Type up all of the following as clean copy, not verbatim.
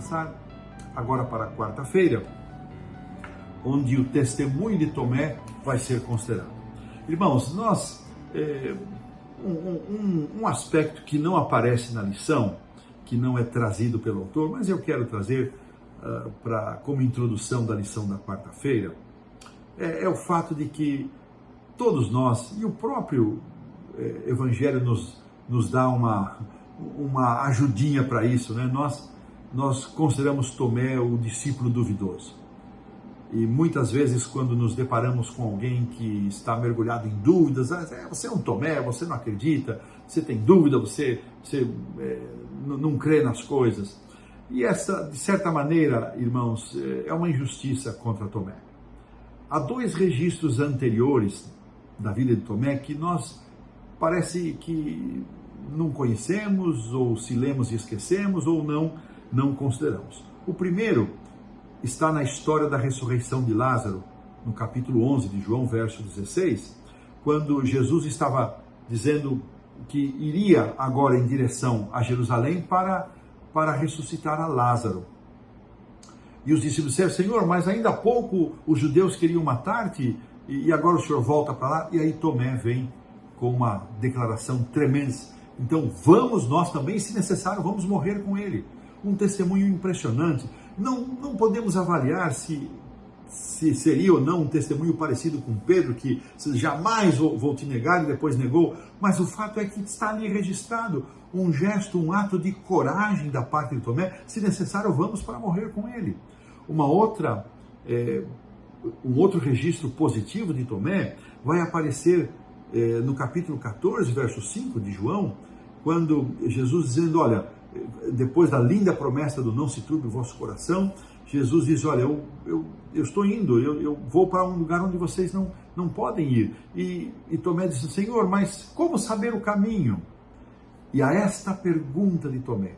passar agora para a quarta-feira, onde o testemunho de Tomé vai ser considerado. Irmãos, um aspecto que não aparece na lição, que não é trazido pelo autor, mas eu quero trazer como introdução da lição da quarta-feira, é o fato de que todos nós, e o próprio Evangelho nos dá uma ajudinha para isso, né? Nós consideramos Tomé o discípulo duvidoso. E muitas vezes, quando nos deparamos com alguém que está mergulhado em dúvidas, você é um Tomé, você não acredita, você tem dúvida, você não crê nas coisas. E essa, de certa maneira, irmãos, é uma injustiça contra Tomé. Há dois registros anteriores da vida de Tomé que nós parece que não conhecemos, ou se lemos e esquecemos, ou não consideramos. O primeiro está na história da ressurreição de Lázaro, no capítulo 11 de João, verso 16, quando Jesus estava dizendo que iria agora em direção a Jerusalém para ressuscitar a Lázaro. E os discípulos disseram: Senhor, mas ainda há pouco os judeus queriam matar-te e agora o Senhor volta para lá. E aí Tomé vem com uma declaração tremenda: então vamos nós também, se necessário, vamos morrer com ele. Um testemunho impressionante. Não podemos avaliar se seria ou não um testemunho parecido com Pedro, que jamais vou te negar, e depois negou, mas o fato é que está ali registrado um gesto, um ato de coragem da parte de Tomé: se necessário, vamos para morrer com ele. Um outro registro positivo de Tomé vai aparecer no capítulo 14, verso 5 de João, quando Jesus dizendo, olha, depois da linda promessa do não se turbe o vosso coração, Jesus diz, olha, eu estou indo, eu vou para um lugar onde vocês não podem ir. E Tomé disse, Senhor, mas como saber o caminho? E a esta pergunta de Tomé,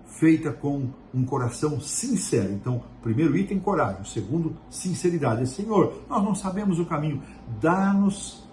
feita com um coração sincero, então, primeiro item, coragem, segundo, sinceridade, Senhor, nós não sabemos o caminho, dá-nos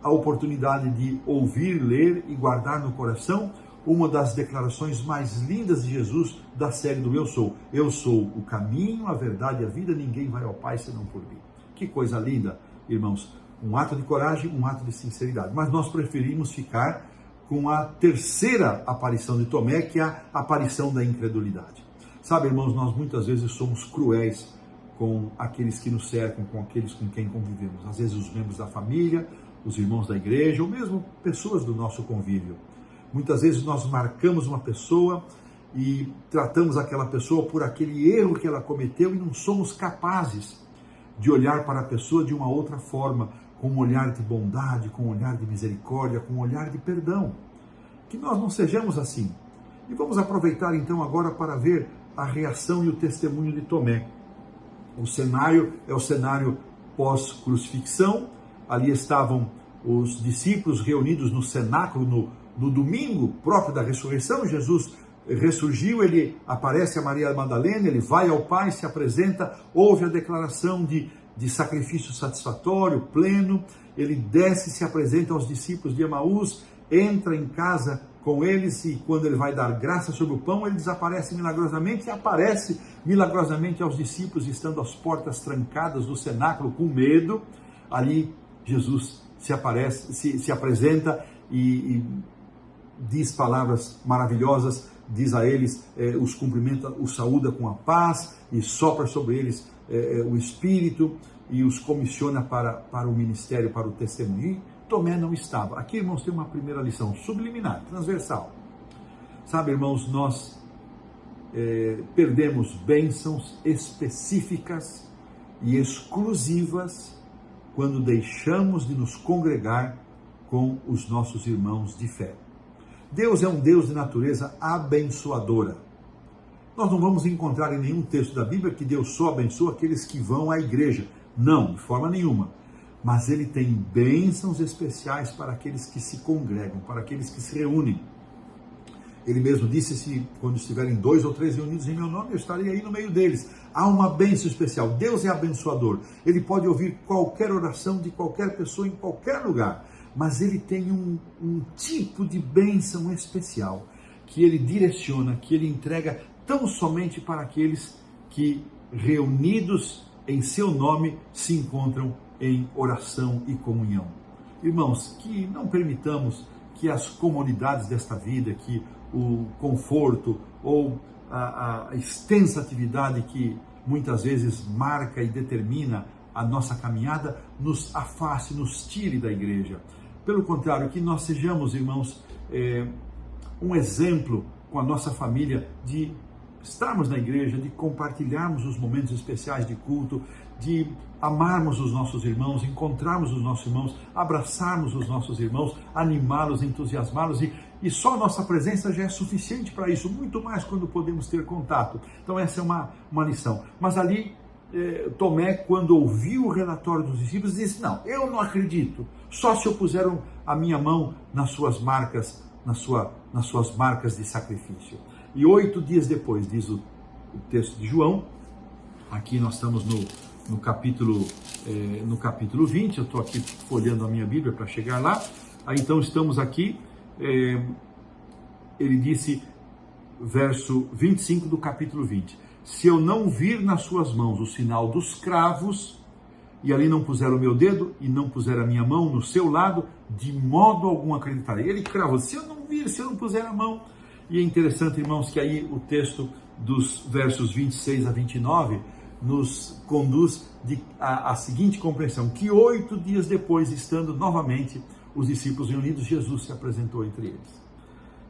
a oportunidade de ouvir, ler e guardar no coração uma das declarações mais lindas de Jesus da série do Eu Sou. Eu sou o caminho, a verdade e a vida, ninguém vai ao Pai senão por mim. Que coisa linda, irmãos. Um ato de coragem, um ato de sinceridade. Mas nós preferimos ficar com a terceira aparição de Tomé, que é a aparição da incredulidade. Sabe, irmãos, nós muitas vezes somos cruéis com aqueles que nos cercam, com aqueles com quem convivemos. Às vezes os membros da família, os irmãos da igreja, ou mesmo pessoas do nosso convívio. Muitas vezes nós marcamos uma pessoa e tratamos aquela pessoa por aquele erro que ela cometeu e não somos capazes de olhar para a pessoa de uma outra forma, com um olhar de bondade, com um olhar de misericórdia, com um olhar de perdão. Que nós não sejamos assim. E vamos aproveitar então agora para ver a reação e o testemunho de Tomé. O cenário é o cenário pós-crucifixão. Ali estavam os discípulos reunidos no cenáculo no domingo próprio da ressurreição. Jesus ressurgiu, ele aparece a Maria Madalena, ele vai ao Pai, se apresenta, ouve a declaração de sacrifício satisfatório, pleno, ele desce e se apresenta aos discípulos de Emaús, entra em casa com eles e quando ele vai dar graça sobre o pão, ele desaparece milagrosamente e aparece milagrosamente aos discípulos, estando as portas trancadas do cenáculo com medo. Ali Jesus se apresenta e diz palavras maravilhosas, diz a eles, os cumprimenta, os saúda com a paz e sopra sobre eles o Espírito e os comissiona para o ministério, para o testemunho. E Tomé não estava. Aqui, irmãos, tem uma primeira lição subliminar, transversal. Sabe, irmãos, nós perdemos bênçãos específicas e exclusivas quando deixamos de nos congregar com os nossos irmãos de fé. Deus é um Deus de natureza abençoadora. Nós não vamos encontrar em nenhum texto da Bíblia que Deus só abençoa aqueles que vão à igreja. Não, de forma nenhuma. Mas Ele tem bênçãos especiais para aqueles que se congregam, para aqueles que se reúnem. Ele mesmo disse, quando estiverem 2 ou 3 reunidos em meu nome, eu estarei aí no meio deles. Há uma bênção especial. Deus é abençoador. Ele pode ouvir qualquer oração de qualquer pessoa em qualquer lugar. Mas Ele tem um tipo de bênção especial que Ele direciona, que Ele entrega tão somente para aqueles que, reunidos em seu nome, se encontram em oração e comunhão. Irmãos, que não permitamos que as comodidades desta vida, que o conforto ou a extensa atividade que muitas vezes marca e determina a nossa caminhada, nos afaste, nos tire da igreja. Pelo contrário, que nós sejamos, irmãos, um exemplo com a nossa família de estarmos na igreja, de compartilharmos os momentos especiais de culto, de amarmos os nossos irmãos, encontrarmos os nossos irmãos, abraçarmos os nossos irmãos, animá-los, entusiasmá-los, e só a nossa presença já é suficiente para isso, muito mais quando podemos ter contato. Então essa é uma lição. Mas ali, Tomé, quando ouviu o relatório dos discípulos, disse: não, eu não acredito, só se eu puser a minha mão nas suas marcas, nas suas marcas de sacrifício. E 8 dias depois, diz o texto de João, aqui nós estamos no capítulo 20, eu estou aqui folheando a minha Bíblia para chegar lá, aí então estamos aqui, ele disse, verso 25 do capítulo 20, se eu não vir nas suas mãos o sinal dos cravos, e ali não puser o meu dedo, e não puser a minha mão no seu lado, de modo algum acreditarei. Ele cravou, se eu não vir, se eu não puser a mão. E é interessante, irmãos, que aí o texto dos versos 26 a 29 nos conduz à seguinte compreensão, que 8 dias depois, estando novamente os discípulos reunidos, Jesus se apresentou entre eles.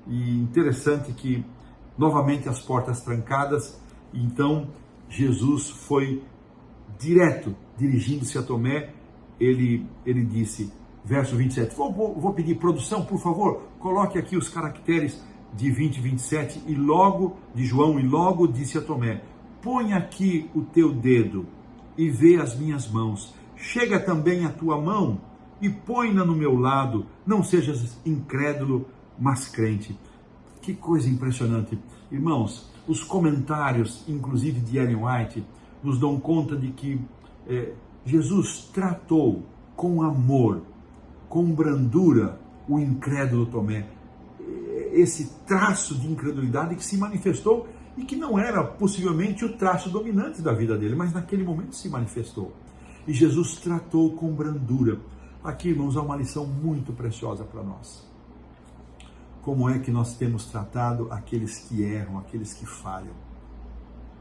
E interessante que, novamente, as portas trancadas, então Jesus foi direto, dirigindo-se a Tomé, ele disse, verso 27, vou pedir produção, por favor, coloque aqui os caracteres de 20 e 27, de João, e logo disse a Tomé, põe aqui o teu dedo e vê as minhas mãos, chega também a tua mão e põe-na no meu lado, não sejas incrédulo, mas crente. Que coisa impressionante. Irmãos, os comentários, inclusive de Ellen White, nos dão conta de que Jesus tratou com amor, com brandura, o incrédulo Tomé. Esse traço de incredulidade que se manifestou e que não era possivelmente o traço dominante da vida dele, mas naquele momento se manifestou. E Jesus tratou com brandura. Aqui, irmãos, há uma lição muito preciosa para nós. Como é que nós temos tratado aqueles que erram, aqueles que falham?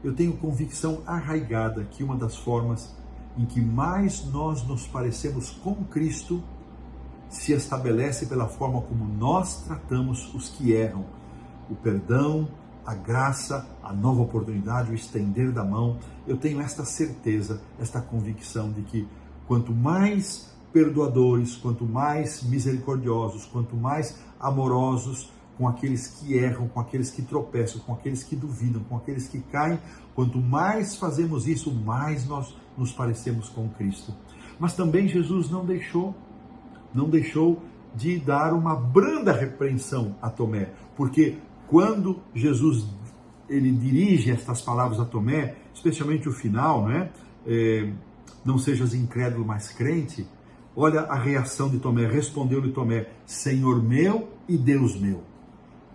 Eu tenho convicção arraigada que uma das formas em que mais nós nos parecemos com Cristo se estabelece pela forma como nós tratamos os que erram. O perdão, a graça, a nova oportunidade, o estender da mão. Eu tenho esta certeza, esta convicção de que quanto mais perdoadores, quanto mais misericordiosos, quanto mais amorosos com aqueles que erram, com aqueles que tropeçam, com aqueles que duvidam, com aqueles que caem, quanto mais fazemos isso, mais nós nos parecemos com Cristo. Mas também Jesus não deixou de dar uma branda repreensão a Tomé, porque quando Jesus ele dirige estas palavras a Tomé, especialmente o final, não sejas incrédulo, mas crente, olha a reação de Tomé. Respondeu-lhe Tomé, Senhor meu e Deus meu.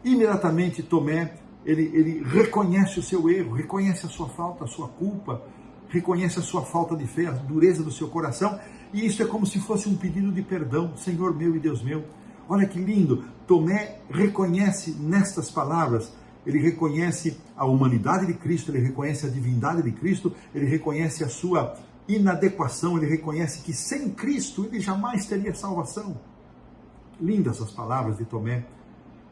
Imediatamente Tomé, ele reconhece o seu erro, reconhece a sua falta, a sua culpa, reconhece a sua falta de fé, a dureza do seu coração, e isso é como se fosse um pedido de perdão, Senhor meu e Deus meu. Olha que lindo, Tomé reconhece nestas palavras, ele reconhece a humanidade de Cristo, ele reconhece a divindade de Cristo, ele reconhece a sua inadequação, ele reconhece que sem Cristo ele jamais teria salvação. Lindas essas palavras de Tomé.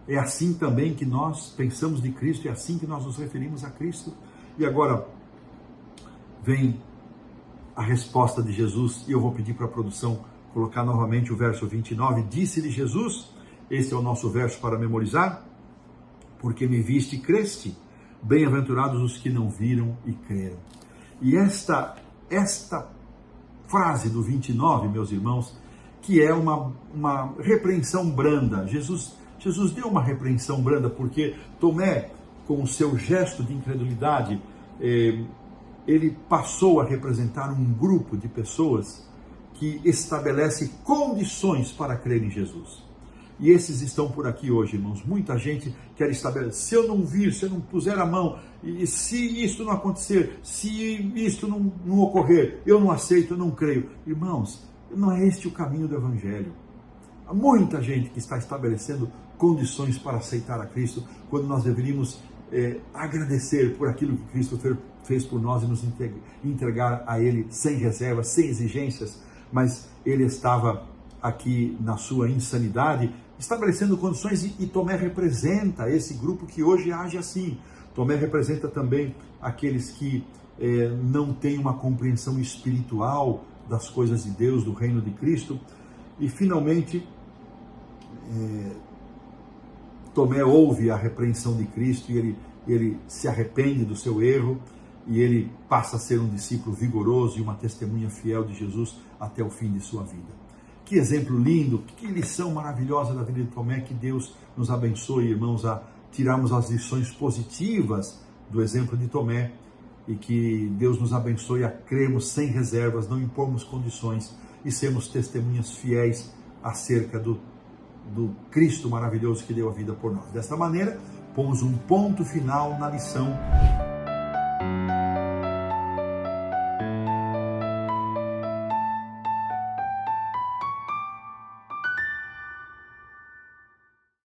É assim também que nós pensamos de Cristo, é assim que nós nos referimos a Cristo. E agora vem a resposta de Jesus, e eu vou pedir para a produção colocar novamente o verso 29. Disse-lhe Jesus, esse é o nosso verso para memorizar, porque me viste e creste, bem-aventurados os que não viram e creram. E esta frase do 29, meus irmãos, que é uma repreensão branda. Jesus deu uma repreensão branda, porque Tomé, com o seu gesto de incredulidade, ele passou a representar um grupo de pessoas que estabelece condições para crer em Jesus. E esses estão por aqui hoje, irmãos. Muita gente quer estabelecer, se eu não vir, se eu não puser a mão, e se isso não acontecer, se isto não ocorrer, eu não aceito, eu não creio. Irmãos, não é este o caminho do Evangelho. Há muita gente que está estabelecendo condições para aceitar a Cristo, quando nós deveríamos agradecer por aquilo que Cristo fez por nós e nos entregar a Ele sem reservas, sem exigências, mas Ele estava aqui na sua insanidade, estabelecendo condições, e Tomé representa esse grupo que hoje age assim. Tomé representa também aqueles que não têm uma compreensão espiritual das coisas de Deus, do reino de Cristo. E finalmente, Tomé ouve a repreensão de Cristo e ele se arrepende do seu erro e ele passa a ser um discípulo vigoroso e uma testemunha fiel de Jesus até o fim de sua vida. Que exemplo lindo, que lição maravilhosa da vida de Tomé. Que Deus nos abençoe, irmãos, a tirarmos as lições positivas do exemplo de Tomé, e que Deus nos abençoe a crermos sem reservas, não impormos condições e sermos testemunhas fiéis acerca do Cristo maravilhoso que deu a vida por nós. Desta maneira, pomos um ponto final na lição